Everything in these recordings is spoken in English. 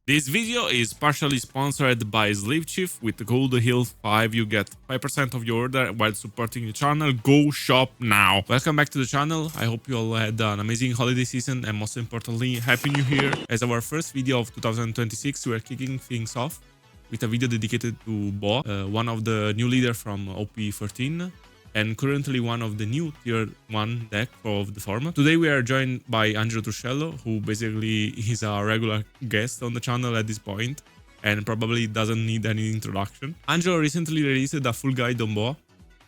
This video is partially sponsored by Slave Chief. With Gold Hill 5 you get 5% of your order while supporting the channel. Go shop now. Welcome back to the channel. I hope you all had an amazing holiday season and most importantly, Happy New Year. As our first video of 2026, we are kicking things off with a video dedicated to Boa, one of the new leaders from OP14 and currently one of the new tier 1 deck of the format. Today we are joined by Angelo Truscello, who basically is a regular guest on the channel at this point and probably doesn't need any introduction. Angelo recently released a full guide on Boa,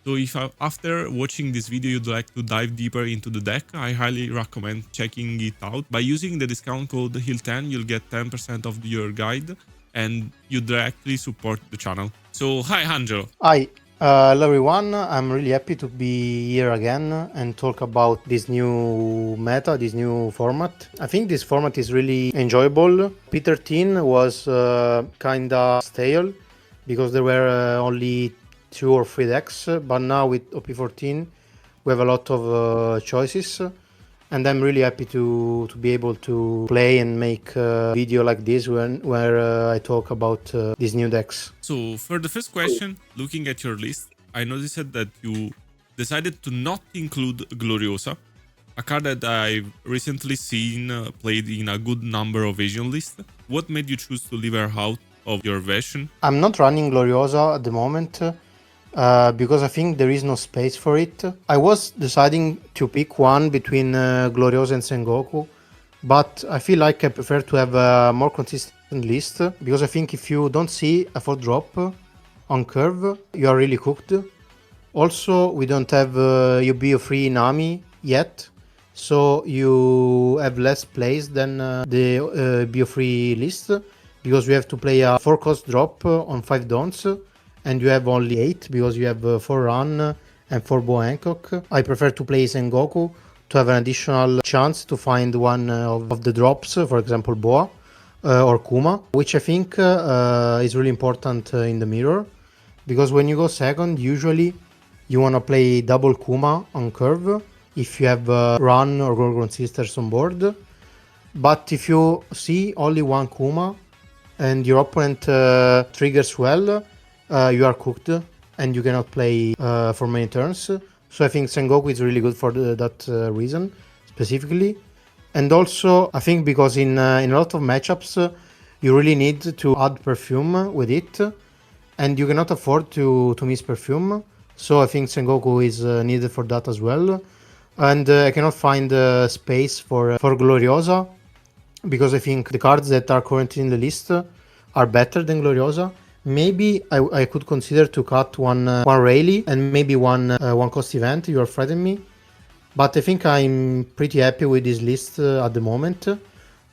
so if after watching this video you'd like to dive deeper into the deck, I highly recommend checking it out. By using the discount code HILL10 you'll get 10% of your guide and you directly support the channel. So hi Angelo. Hi, hello everyone. I'm really happy to be here again and talk about this new meta, this new format. I think this format is really enjoyable. OP13 was kinda stale because there were only 2 or 3 decks, but now with OP14 we have a lot of choices. And I'm really happy to be able to play and make a video like this where I talk about these new decks. So for the first question, looking at your list, I noticed that you decided to not include Gloriosa, a card that I've recently seen played in a good number of Asian lists. What made you choose to leave her out of your version? I'm not running Gloriosa at the moment. Because I think there is no space for it. I was deciding to pick one between Gloriosa and Sengoku, but I feel like I prefer to have a more consistent list, because I think if you don't see a 4-drop on curve, you are really cooked. Also, we don't have UBO3 Nami yet, so you have less plays than the UBO3 list, because we have to play a 4-cost drop on 5 dons, and you have only 8 because you have 4 run and 4 Boa Hancock. I prefer to play Sengoku to have an additional chance to find one of the drops, for example Boa or Kuma, which I think is really important in the mirror, because when you go second, usually you want to play double Kuma on curve if you have Run or Gorgon Sisters on board. But if you see only one Kuma and your opponent triggers well, you are cooked and you cannot play for many turns. So I think Sengoku is really good for that reason specifically. And also I think because in a lot of matchups you really need to add perfume with it, and you cannot afford to miss perfume. So I think Sengoku is needed for that as well. And I cannot find space for Gloriosa, because I think the cards that are currently in the list are better than Gloriosa. Maybe I could consider to cut one Rayleigh and maybe one cost event. You are frightening me, but I think I'm pretty happy with this list at the moment.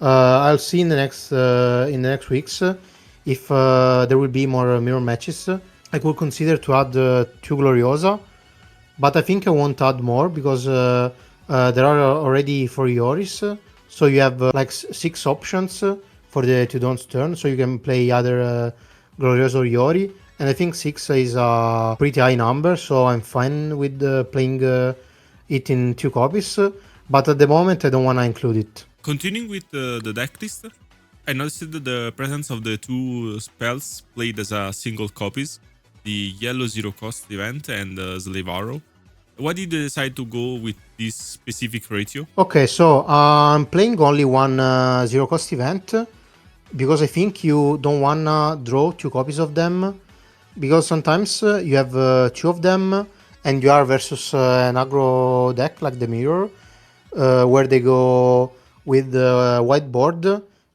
I'll see in the next weeks if there will be more mirror matches. I could consider to add 2 Gloriosa, but I think I won't add more because there are already 4 Ioris, so you have like 6 options for the 2 dons turn, so you can play either Gloriosa or Iori, and I think 6 is a pretty high number, so I'm fine with playing it in 2 copies, but at the moment I don't want to include it. Continuing with the deck list, I noticed the presence of the 2 spells played as a single copies, the Yellow Zero Cost event and Slave Arrow. Why did you decide to go with this specific ratio? Okay, so I'm playing only one zero cost event, because I think you don't wanna draw 2 copies of them, because sometimes you have 2 of them and you are versus an aggro deck like the mirror, where they go with the white board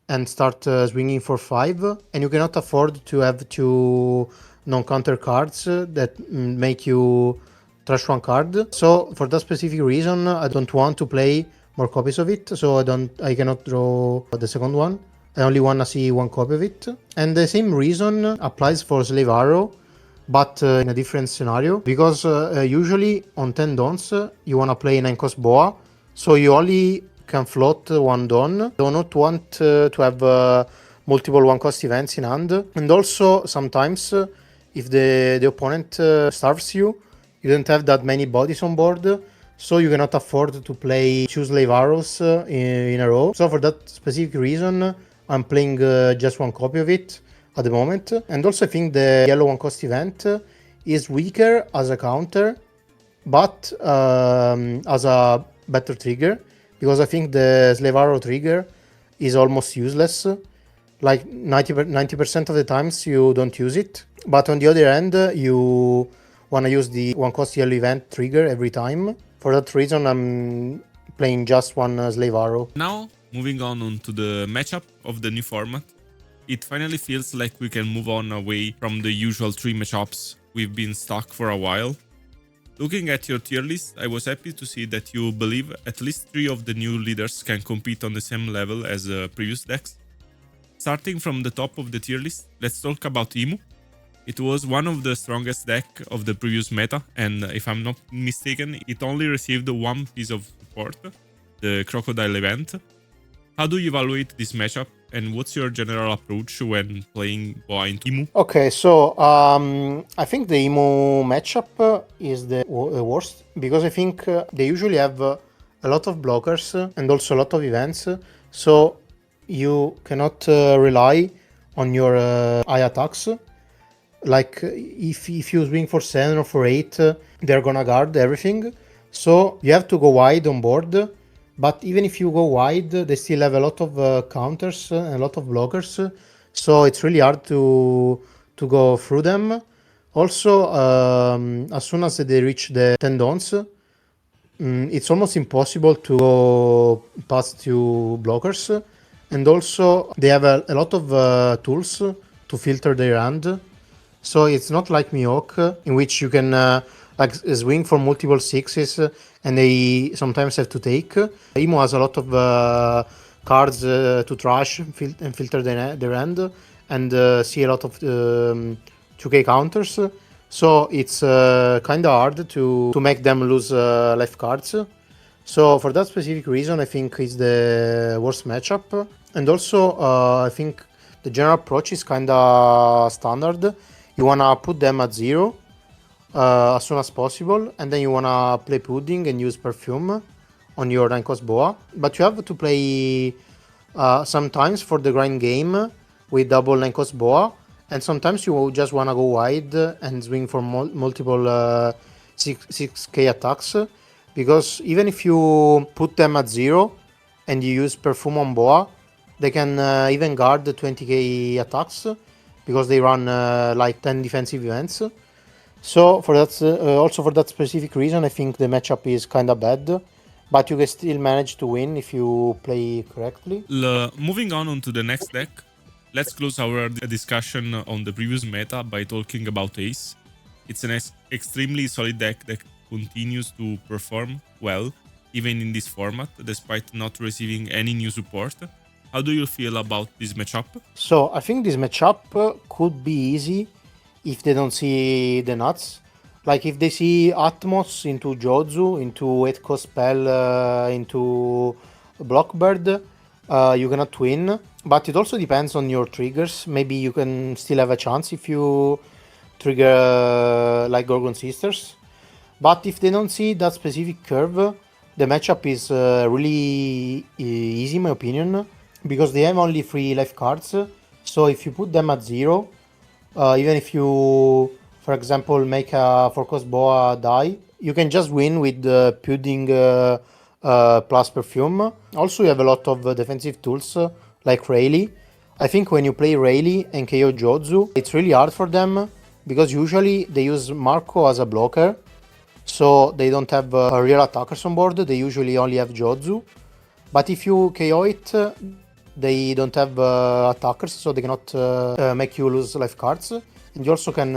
and start swinging for 5, and you cannot afford to have 2 non-counter cards that make you trash 1 card. So for that specific reason I don't want to play more copies of it, so I cannot draw the second one. I only want to see 1 copy of it. And the same reason applies for Slave Arrow, but in a different scenario, because usually on 10 dons you want to play 9 cost Boa, so you only can float 1 don. Do not want to have multiple 1 cost events in hand. And also sometimes if the opponent starves you, you don't have that many bodies on board, so you cannot afford to play 2 Slave Arrows in a row. So for that specific reason I'm playing just one copy of it at the moment. And also I think the yellow one cost event is weaker as a counter, but as a better trigger, because I think the slave arrow trigger is almost useless. Like 90% of the times you don't use it, but on the other hand you want to use the one cost yellow event trigger every time. For that reason I'm playing just one slave arrow. Now, moving on to the matchup of the new format. It finally feels like we can move on away from the usual 3 matchups we've been stuck for a while. Looking at your tier list, I was happy to see that you believe at least 3 of the new leaders can compete on the same level as previous decks. Starting from the top of the tier list, let's talk about Emu. It was one of the strongest deck of the previous meta, and if I'm not mistaken, it only received one piece of support, the Crocodile event. How do you evaluate this matchup, and what's your general approach when playing Boa into Emu? Okay, so I think the Emu matchup is the worst, because I think they usually have a lot of blockers and also a lot of events, so you cannot rely on your high attacks. Like if you swing for 7 or for 8, they're gonna guard everything, so you have to go wide on board. But even if you go wide, they still have a lot of counters and a lot of blockers, so it's really hard to go through them. Also, as soon as they reach the tendons, it's almost impossible to go past 2 blockers. And also they have a lot of tools to filter their hand, so it's not like Mihawk, in which you can like swing for multiple 6s and they sometimes have to take. Emu has a lot of cards to trash and filter their hand, and see a lot of 2k counters, so it's kind of hard to make them lose life cards. So for that specific reason, I think it's the worst matchup. And also, I think the general approach is kind of standard. You want to put them at 0 as soon as possible, and then you want to play pudding and use perfume on your 9 cost boa. But you have to play sometimes for the grind game with double 9 cost boa, and sometimes you just want to go wide and swing for multiple 6k attacks. Because even if you put them at 0 and you use perfume on boa, they can even guard the 20k attacks, because they run like 10 defensive events. So for that, also for that specific reason, I think the matchup is kind of bad, but you can still manage to win if you play correctly. Moving on to the next deck, let's close our discussion on the previous meta by talking about Ace. It's an extremely solid deck that continues to perform well, even in this format, despite not receiving any new support. How do you feel about this matchup? So I think this matchup could be easy if they don't see the nuts. Like if they see Atmos into Jozu, into 8 cost spell, into Blockbird, you cannot win. But it also depends on your triggers. Maybe you can still have a chance if you trigger like Gorgon Sisters. But if they don't see that specific curve, the matchup is really easy in my opinion, because they have only 3 life cards. So if you put them at 0, even if you, for example, make a 4 cost boa die, you can just win with pudding plus perfume. Also you have a lot of defensive tools like Rayleigh. I think when you play Rayleigh and KO Jozu, it's really hard for them, because usually they use Marco as a blocker, so they don't have real attackers on board. They usually only have Jozu. But if you KO it, they don't have attackers, so they cannot make you lose life cards. And you also can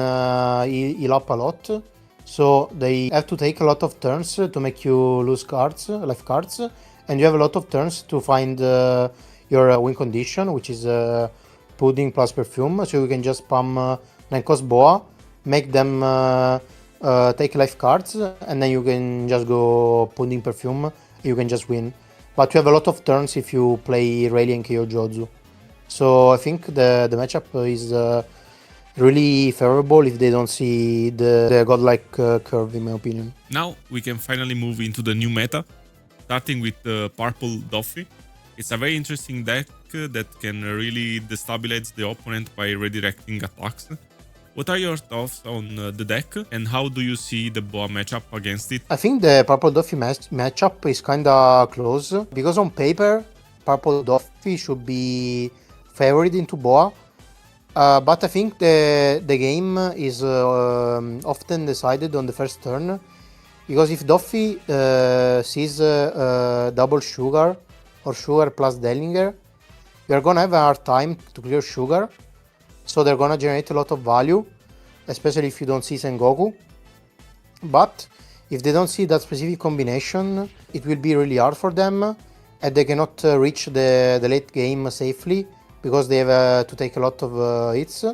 heal up a lot, so they have to take a lot of turns to make you lose cards, life cards. And you have a lot of turns to find your win condition, which is pudding plus perfume. So you can just spam 9 cost boa, make them take life cards, and then you can just go pudding perfume, you can just win. But you have a lot of turns if you play Rayleigh and KO Jozu. So I think the matchup is really favorable if they don't see the godlike curve, in my opinion. Now we can finally move into the new meta, starting with the purple Doffy. It's a very interesting deck that can really destabilize the opponent by redirecting attacks. What are your thoughts on the deck, and how do you see the Boa matchup against it? I think the Purple Doffy matchup is kinda close, because on paper, Purple Doffy should be favored into Boa. But I think the game is often decided on the first turn, because if Doffy sees double Sugar or Sugar plus Dellinger, you're gonna have a hard time to clear Sugar, so they're gonna generate a lot of value, especially if you don't see Sengoku. But if they don't see that specific combination, it will be really hard for them, and they cannot reach the late game safely, because they have to take a lot of hits.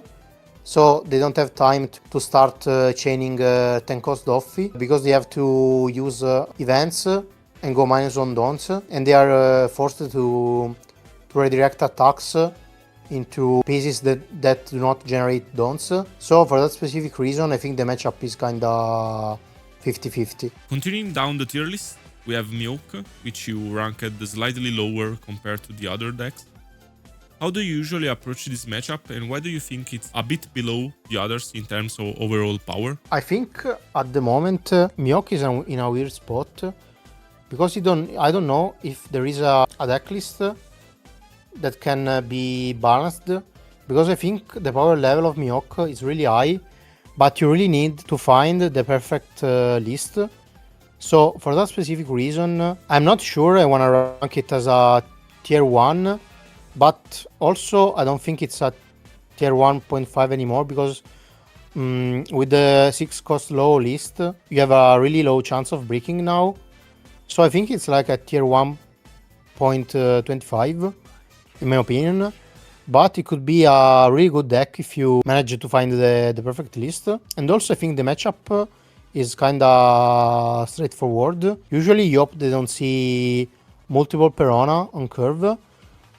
So they don't have time to start chaining 10 cost Doffy, because they have to use events and go -1 dons, and they are forced to redirect attacks into pieces that do not generate dons. So for that specific reason, I think the matchup is kinda 50-50. Continuing down the tier list, we have Mihawk, which you ranked slightly lower compared to the other decks. How do you usually approach this matchup, and why do you think it's a bit below the others in terms of overall power? I think at the moment Mihawk is in a weird spot, because I don't know if there is a deck list that can be balanced, because I think the power level of Mihawk is really high, but you really need to find the perfect list. So for that specific reason, I'm not sure I want to rank it as a tier 1, but also I don't think it's a tier 1.5 anymore, because with the 6 cost low list, you have a really low chance of breaking now. So I think it's like a tier 1.25 in my opinion, but it could be a really good deck if you manage to find the perfect list. And also I think the matchup is kinda straightforward. Usually you hope they don't see multiple Perona on curve.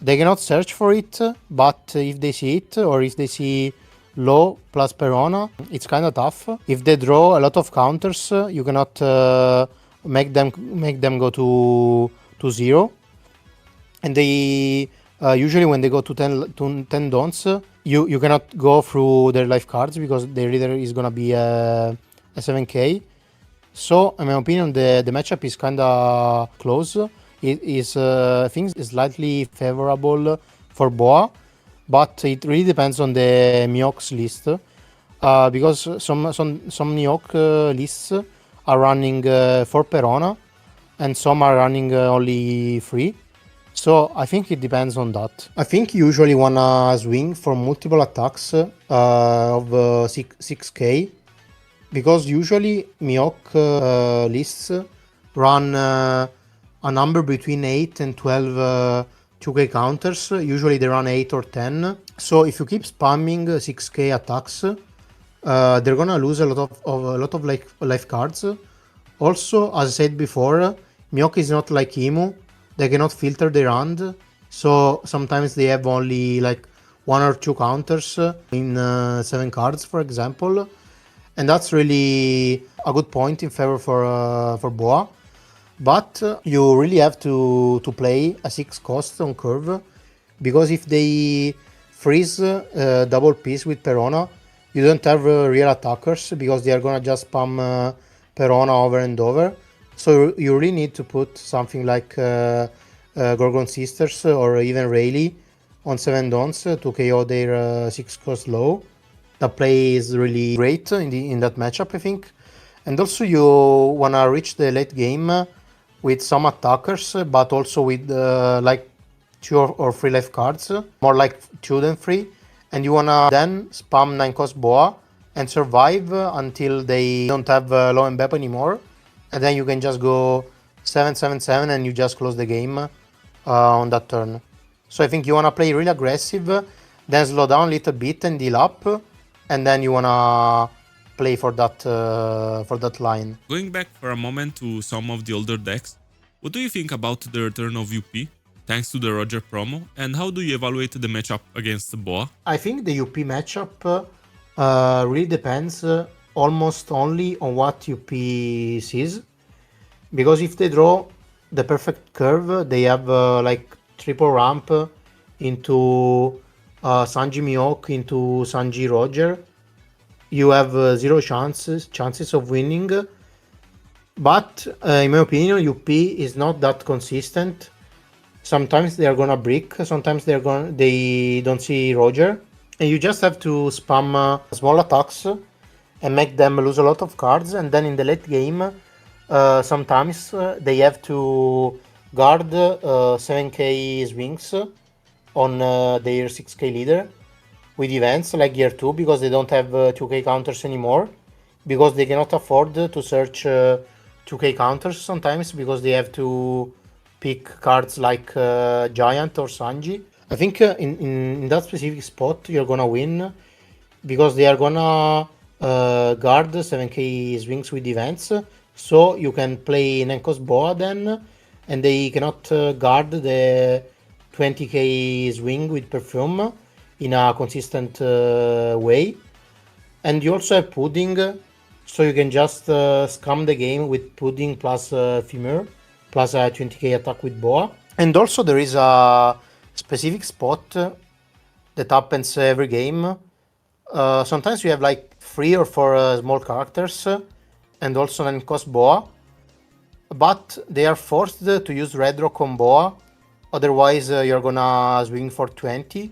They cannot search for it, but if they see it, or if they see low plus Perona, it's kinda tough. If they draw a lot of counters, you cannot make them go to 0. And they usually when they go to 10 dons, you cannot go through their life cards, because the reader is gonna be a 7k. So in my opinion, the matchup is kinda close. It is I think slightly favorable for Boa, but it really depends on the Mihawk's list, because some Mihawk lists are running 4 Perona, and some are running only 3. So I think it depends on that. I think you usually wanna swing for multiple attacks of 6k, because usually Mihawk lists run a number between 8 and 12 2k counters. Usually they run 8 or 10. So if you keep spamming 6k attacks, they're gonna lose a lot of life cards. Also, as I said before, Mihawk is not like Emu. They cannot filter their hand, so sometimes they have only like 1 or 2 counters in 7 cards, for example, and that's really a good point in favor for Boa. But you really have to play a 6 cost on curve, because if they freeze double piece with Perona, you don't have real attackers, because they are gonna just spam Perona over and over. So you really need to put something like Gorgon Sisters or even Rayleigh on 7 dons to KO their 6 cost low. The play is really great in that matchup, I think. And also you wanna reach the late game with some attackers, but also with like 2 or 3 life cards, more like 2 than 3. And you wanna then spam 9 cost Boa and survive until they don't have low embep anymore. And then you can just go 7-7-7 and you just close the game on that turn. So I think you wanna play really aggressive, then slow down a little bit and deal up, and then you wanna play for that line. Going back for a moment to some of the older decks, what do you think about the return of UP, thanks to the Roger promo, and how do you evaluate the matchup against Boa? I think the UP matchup really depends almost only on what UP sees, because if they draw the perfect curve, they have like triple ramp into Sanji Mihawk into Sanji Roger, you have zero chances of winning. But in my opinion, UP is not that consistent. Sometimes they are gonna brick, sometimes they don't see Roger, and you just have to spam small attacks and make them lose a lot of cards. And then in the late game, sometimes they have to guard 7k swings on their 6k leader with events like Gear 2 because they don't have 2k counters anymore, because they cannot afford to search 2k counters sometimes because they have to pick cards like Giant or Sanji. I think in that specific spot you're gonna win because they are gonna guard 7k swings with events, so you can play Nenko's Boa then, and they cannot guard the 20k swing with Perfume in a consistent way. And you also have Pudding, so you can just scam the game with Pudding plus Femur plus a 20k attack with Boa. And also there is a specific spot that happens every game. Sometimes you have like 3 or 4 small characters and also an cost Boa, but they are forced to use Red Rock on Boa, otherwise you're gonna swing for 20.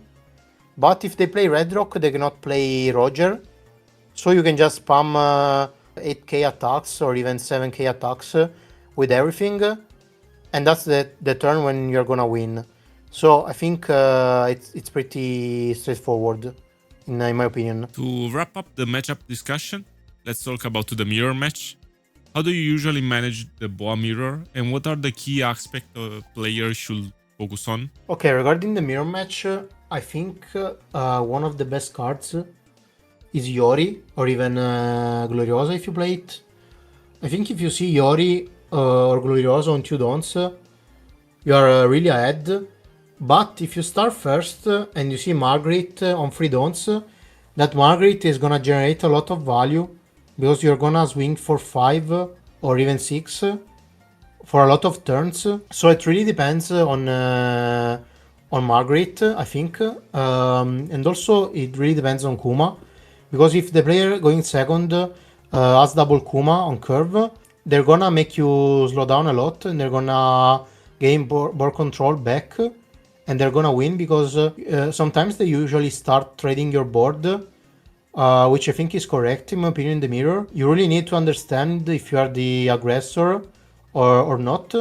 But if they play Red Rock, they cannot play Roger, so you can just spam 8k attacks or even 7k attacks with everything, and that's the turn when you're gonna win. So I think it's pretty straightforward, in my opinion. To wrap up the matchup discussion, let's talk about the mirror match. How do you usually manage the Boa mirror, and what are the key aspects a player should focus on? Okay, regarding the mirror match, I think one of the best cards is Yori or even Gloriosa if you play it. I think if you see Yori or Gloriosa on 2 dons, you are really ahead. But if you start first and you see Margaret on 3 dons, that Margaret is gonna generate a lot of value because you're gonna swing for 5 or even 6 for a lot of turns. So it really depends on Margaret, I think, and also it really depends on Kuma, because if the player going second has double Kuma on curve, they're gonna make you slow down a lot and they're gonna gain board control back, and they're gonna win because sometimes they usually start trading your board, which I think is correct in my opinion in the mirror. You really need to understand if you are the aggressor or not,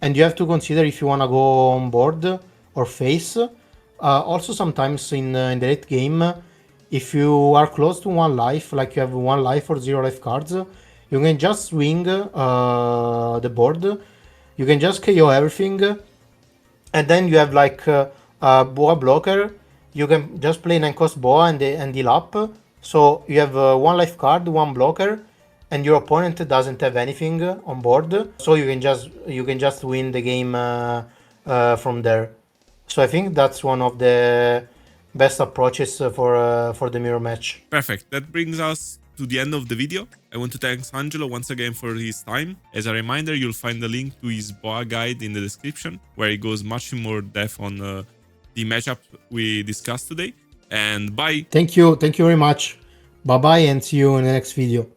and you have to consider if you wanna go on board or face. Also sometimes in the late game, if you are close to 1 life, like you have 1 life or 0 life cards, you can just swing the board, you can just KO everything, and then you have like Boa blocker, you can just play 9 cost Boa and deal up, so you have 1 life card, 1 blocker, and your opponent doesn't have anything on board, so you can just win the game from there. So I think that's one of the best approaches for the mirror match. Perfect. That brings us to the end of the video. I want to thank Angelo once again for his time. As a reminder, you'll find the link to his Boa guide in the description, where he goes much more depth on the matchup we discussed today. And bye. Thank you very much. Bye bye, and see you in the next video.